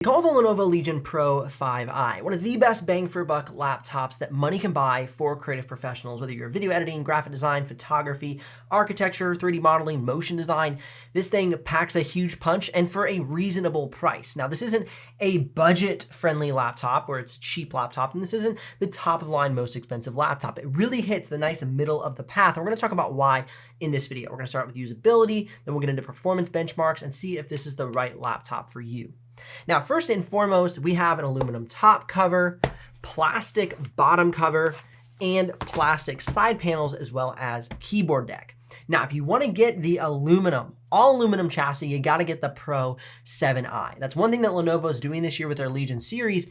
Called the Lenovo Legion Pro 5i, one of the best bang for buck laptops that money can buy for creative professionals, whether you're video editing, graphic design, photography, architecture, 3D modeling, motion design. This thing packs a huge punch and for a reasonable price. Now, this isn't a budget-friendly laptop where it's a cheap laptop, and this isn't the top of the line, most expensive laptop. It really hits the nice middle of the path, and we're gonna talk about why in this video. We're gonna start with usability, then we'll get into performance benchmarks and see if this is the right laptop for you. Now, first and foremost, we have an aluminum top cover, plastic bottom cover, and plastic side panels, as well as keyboard deck. Now, if you want to get the aluminum, all aluminum chassis, you got to get the Pro 7i. That's one thing that Lenovo is doing this year with their Legion series,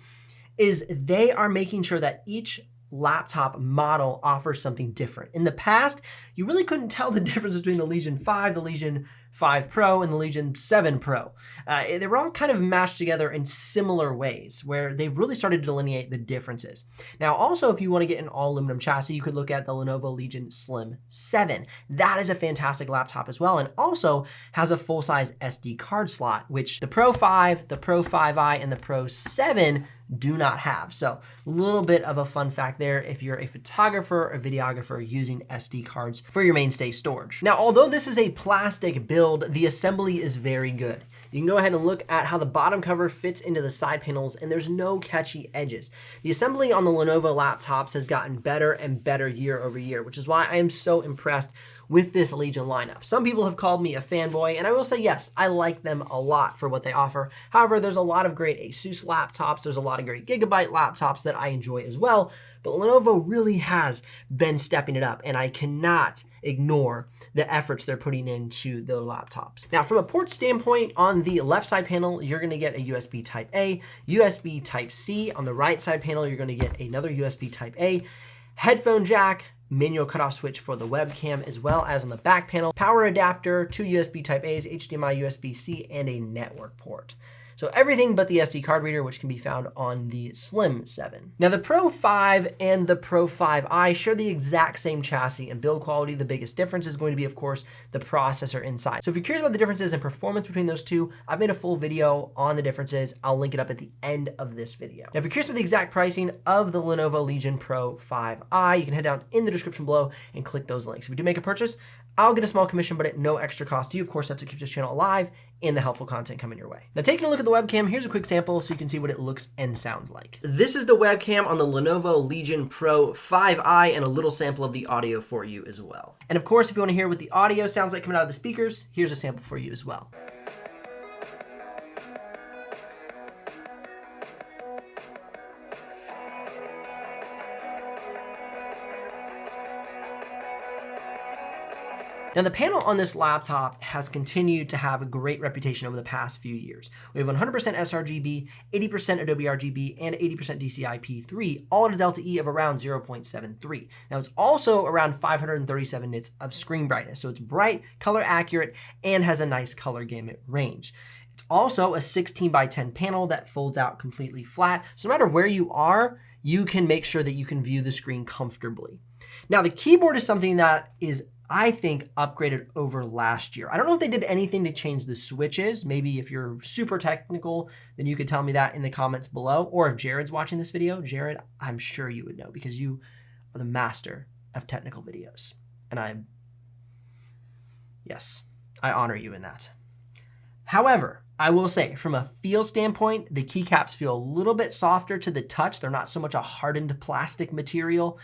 is they are making sure that each laptop model offers something different. In the past, you really couldn't tell the difference between the Legion 5, the Legion 5 Pro, and the Legion 7 Pro. They were all kind of mashed together in similar ways, where they've really started to delineate the differences. Now, also, if you want to get an all aluminum chassis, you could look at the Lenovo Legion Slim 7. That is a fantastic laptop as well, and also has a full-size SD card slot, which the Pro 5, the Pro 5i, and the Pro 7 do not have. So a little bit of a fun fact there if you're a photographer or videographer using SD cards for your mainstay storage. Now, although this is a plastic build, the assembly is very good. You can go ahead and look at how the bottom cover fits into the side panels, and there's no catchy edges. The assembly on the Lenovo laptops has gotten better and better year over year, which is why I am so impressed with this Legion lineup. Some people have called me a fanboy, and I will say, yes, I like them a lot for what they offer. However, there's a lot of great Asus laptops, there's a lot of great Gigabyte laptops that I enjoy as well, but Lenovo really has been stepping it up, and I cannot ignore the efforts they're putting into their laptops. Now, from a port standpoint, on the left side panel, you're gonna get a USB Type-A, USB Type-C. On the right side panel, you're gonna get another USB Type-A, headphone jack, manual cutoff switch for the webcam, as well as on the back panel, power adapter, 2 USB Type-A's, HDMI, USB-C, and a network port. So everything but the SD card reader, which can be found on the Slim 7. Now, the Pro 5 and the Pro 5i share the exact same chassis and build quality. The biggest difference is going to be, of course, the processor inside. So if you're curious about the differences in performance between those two, I've made a full video on the differences. I'll link it up at the end of this video. Now, if you're curious about the exact pricing of the Lenovo Legion Pro 5i, you can head down in the description below and click those links. If you do make a purchase, I'll get a small commission, but at no extra cost to you. Of course, that's what keeps this channel alive and the helpful content coming your way. Now, taking a look at the webcam, here's a quick sample so you can see what it looks and sounds like. This is the webcam on the Lenovo Legion Pro 5i, and a little sample of the audio for you as well. And of course, if you want to hear what the audio sounds like coming out of the speakers, here's a sample for you as well. Now, the panel on this laptop has continued to have a great reputation over the past few years. We have 100% sRGB, 80% Adobe RGB, and 80% DCI-P3, all at a delta E of around 0.73. Now, it's also around 537 nits of screen brightness, so it's bright, color accurate, and has a nice color gamut range. It's also a 16 by 10 panel that folds out completely flat, so no matter where you are, you can make sure that you can view the screen comfortably. Now, the keyboard is something that is, I think, upgraded over last year. I don't know if they did anything to change the switches. Maybe if you're super technical, then you could tell me that in the comments below. Or if Jared's watching this video, Jared, I'm sure you would know because you are the master of technical videos. And yes, I honor you in that. However, I will say from a feel standpoint, the keycaps feel a little bit softer to the touch. They're not so much a hardened plastic material.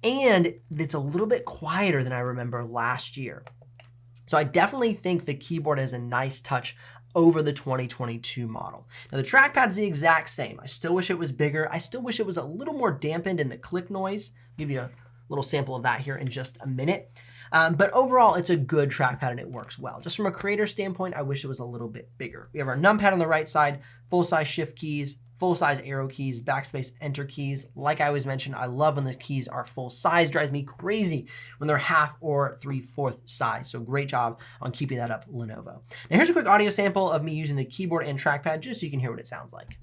And it's a little bit quieter than I remember last year. So I definitely think the keyboard has a nice touch over the 2022 model. Now, the trackpad is the exact same. I still wish it was bigger. I still wish it was a little more dampened in the click noise. I'll give you a little sample of that here in just a minute. But overall, it's a good trackpad and it works well. Just from a creator standpoint, I wish it was a little bit bigger. We have our numpad on the right side, full-size shift keys, full-size arrow keys, backspace, enter keys. Like I always mention, I love when the keys are full size. Drives me crazy when they're half or 3/4 size. So great job on keeping that up, Lenovo. Now here's a quick audio sample of me using the keyboard and trackpad just so you can hear what it sounds like.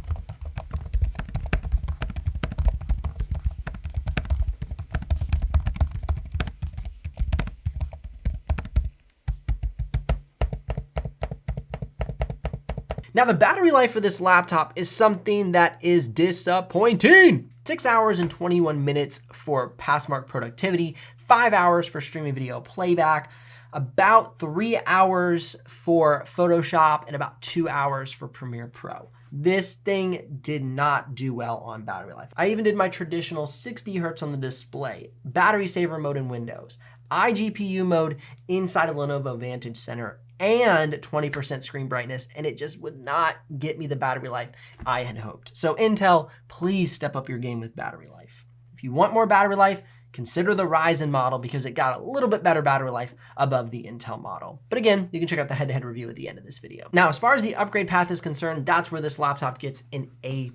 Now, the battery life for this laptop is something that is disappointing. 6 hours and 21 minutes for passmark productivity, 5 hours for streaming video playback, about 3 hours for Photoshop, and about 2 hours for Premiere Pro. This thing did not do well on battery life. I even did my traditional 60 Hertz on the display, battery saver mode in Windows, iGPU mode inside of Lenovo Vantage Center, and 20% screen brightness, and it just would not get me the battery life I had hoped. So Intel, please step up your game with battery life. If you want more battery life, consider the Ryzen model because it got a little bit better battery life above the Intel model. But again, you can check out the head-to-head review at the end of this video. Now, as far as the upgrade path is concerned, that's where this laptop gets an A+.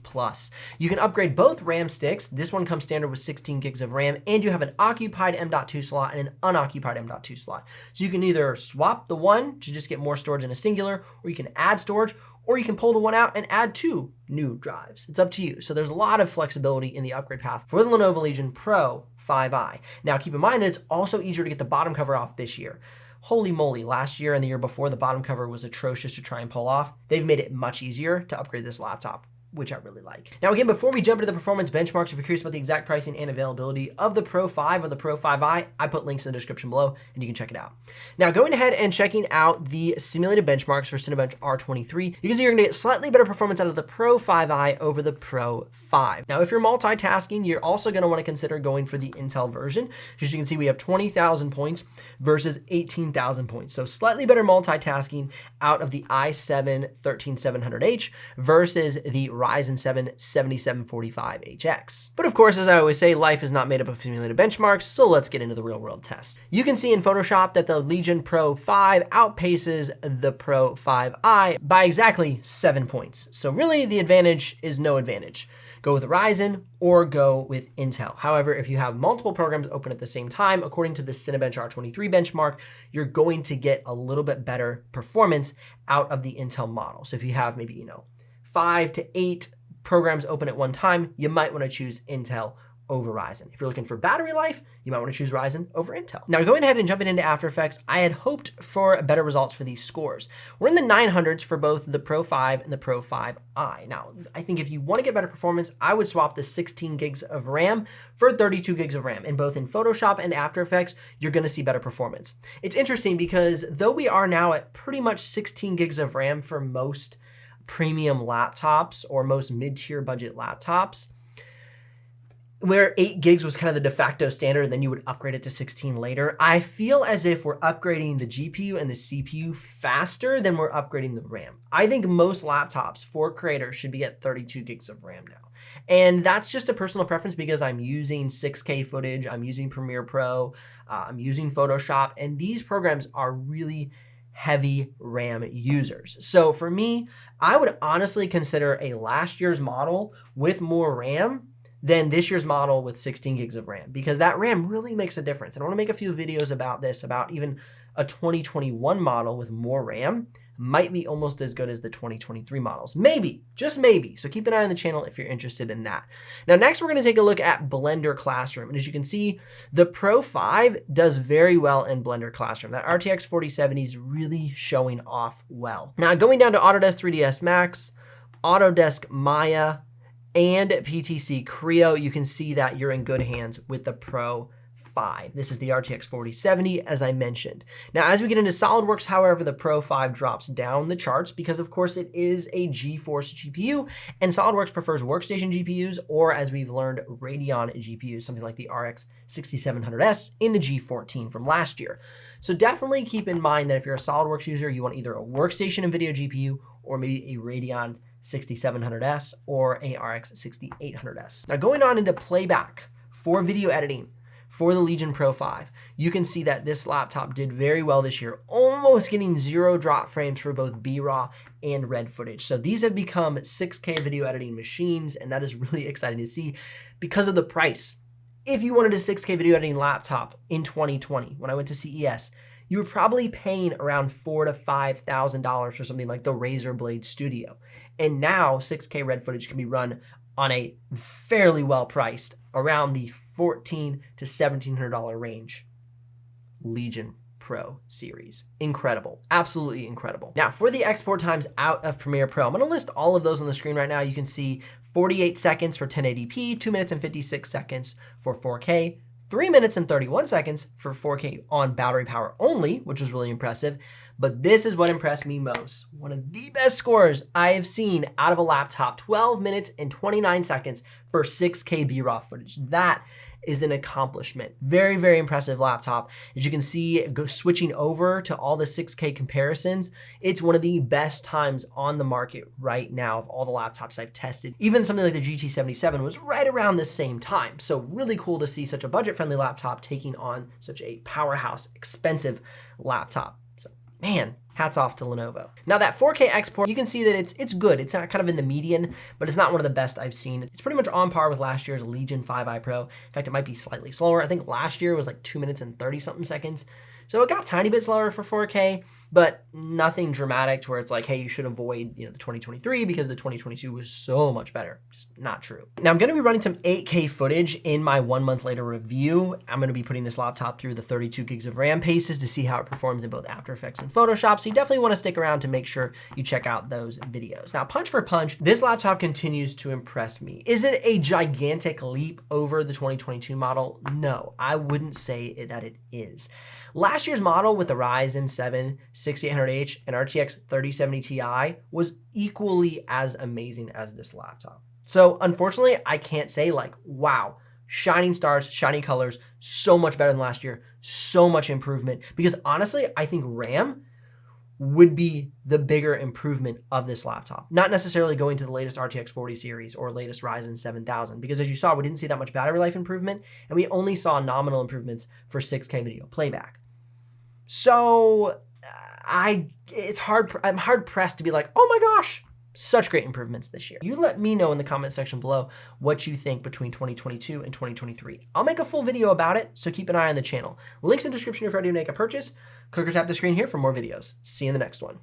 You can upgrade both RAM sticks. This one comes standard with 16 gigs of RAM, and you have an occupied M.2 slot and an unoccupied M.2 slot. So you can either swap the one to just get more storage in a singular, or you can add storage, or you can pull the one out and add 2 new drives. It's up to you. So there's a lot of flexibility in the upgrade path for the Lenovo Legion Pro 5i. Now keep in mind that it's also easier to get the bottom cover off this year. Holy moly, last year and the year before, the bottom cover was atrocious to try and pull off. They've made it much easier to upgrade this laptop, which I really like. Now again, before we jump into the performance benchmarks, if you're curious about the exact pricing and availability of the Pro 5 or the Pro 5i, I put links in the description below and you can check it out. Now going ahead and checking out the simulated benchmarks for Cinebench R23, you can see you're gonna get slightly better performance out of the Pro 5i over the Pro 5. Now if you're multitasking, you're also gonna wanna consider going for the Intel version. As you can see, we have 20,000 points versus 18,000 points. So slightly better multitasking out of the i7-13700H versus the Ryzen 7 7745HX. But of course, as I always say, life is not made up of simulated benchmarks, so let's get into the real world test. You can see in Photoshop that the Legion Pro 5 outpaces the Pro 5i by exactly 7 points. So really the advantage is no advantage. Go with Ryzen or go with Intel. However, if you have multiple programs open at the same time, according to the Cinebench R23 benchmark, you're going to get a little bit better performance out of the Intel model. So if you have maybe, 5 to 8 programs open at one time, you might want to choose Intel over Ryzen. If you're looking for battery life, you might want to choose Ryzen over Intel. Now going ahead and jumping into After Effects, I had hoped for better results for these scores. We're in the 900s for both the Pro 5 and the Pro 5i. Now, I think if you want to get better performance, I would swap the 16 gigs of RAM for 32 gigs of RAM. And both in Photoshop and After Effects, you're going to see better performance. It's interesting because though we are now at pretty much 16 gigs of RAM for most premium laptops or most mid-tier budget laptops, where 8 gigs was kind of the de facto standard and then you would upgrade it to 16 later, I feel as if we're upgrading the GPU and the CPU faster than we're upgrading the RAM. I think most laptops for creators should be at 32 gigs of RAM now. And that's just a personal preference because I'm using 6K footage, I'm using Premiere Pro, I'm using Photoshop, and these programs are really heavy RAM users. So for me, I would honestly consider a last year's model with more RAM than this year's model with 16 gigs of RAM, because that RAM really makes a difference. And I want to make a few videos about this, about even a 2021 model with more RAM might be almost as good as the 2023 models. Maybe, just maybe. So keep an eye on the channel if you're interested in that. Now, next we're going to take a look at Blender Classroom. And as you can see, the Pro 5 does very well in Blender Classroom. That RTX 4070 is really showing off well. Now, going down to Autodesk 3ds Max, Autodesk Maya, and PTC Creo, you can see that you're in good hands with the Pro 5. This is the RTX 4070, as I mentioned. Now, as we get into SolidWorks, however, the Pro 5 drops down the charts because, of course, it is a GeForce GPU, and SolidWorks prefers workstation GPUs, or as we've learned, Radeon GPUs, something like the RX 6700S in the G14 from last year. So definitely keep in mind that if you're a SolidWorks user, you want either a workstation NVIDIA GPU or maybe a Radeon 6700S or a RX 6800S. Now going on into Playback for video editing for the Legion Pro 5, you can see that this laptop did very well this year, almost getting 0 drop frames for both BRAW and red footage. So these have become 6K video editing machines, and that is really exciting to see because of the price. If you wanted a 6K video editing laptop in 2020, when I went to CES, you were probably paying around $4,000 to $5,000 for something like the Razer Blade Studio. And now 6K red footage can be run on a fairly well-priced, around the $1,400 to $1,700 range Legion Pro series. Incredible, absolutely incredible. Now for the export times out of Premiere Pro, I'm gonna list all of those on the screen right now. You can see 48 seconds for 1080p, 2 minutes and 56 seconds for 4K, 3 minutes and 31 seconds for 4K on battery power only, which was really impressive. But this is what impressed me most. One of the best scores I have seen out of a laptop, 12 minutes and 29 seconds for 6K B-raw footage. That is an accomplishment. Very, very impressive laptop. As you can see, switching over to all the 6K comparisons, it's one of the best times on the market right now of all the laptops I've tested. Even something like the GT77 was right around the same time. So really cool to see such a budget-friendly laptop taking on such a powerhouse, expensive laptop. So man, hats off to Lenovo. Now that 4K export, you can see that it's good. It's not kind of in the median, but it's not one of the best I've seen. It's pretty much on par with last year's Legion 5i Pro. In fact, it might be slightly slower. I think last year was like 2 minutes and 30 something seconds. So it got a tiny bit slower for 4K, but nothing dramatic to where it's like, hey, you should avoid, the 2023 because the 2022 was so much better. Just not true. Now I'm gonna be running some 8K footage in my 1 month later review. I'm gonna be putting this laptop through the 32 gigs of RAM paces to see how it performs in both After Effects and Photoshop. So you definitely wanna stick around to make sure you check out those videos. Now, punch for punch, this laptop continues to impress me. Is it a gigantic leap over the 2022 model? No, I wouldn't say that it is. Last year's model with the Ryzen 7 6800H and RTX 3070 Ti was equally as amazing as this laptop. So unfortunately, I can't say like, wow, shining stars, shiny colors, so much better than last year, so much improvement. Because honestly, I think RAM would be the bigger improvement of this laptop. Not necessarily going to the latest RTX 40 series or latest Ryzen 7000, because as you saw, we didn't see that much battery life improvement, and we only saw nominal improvements for 6K video playback. So I'm hard pressed to be like, oh my gosh, such great improvements this year. You let me know in the comment section below what you think between 2022 and 2023. I'll make a full video about it, so keep an eye on the channel. Links in the description if you're ready to make a purchase. Click or tap the screen here for more videos. See you in the next one.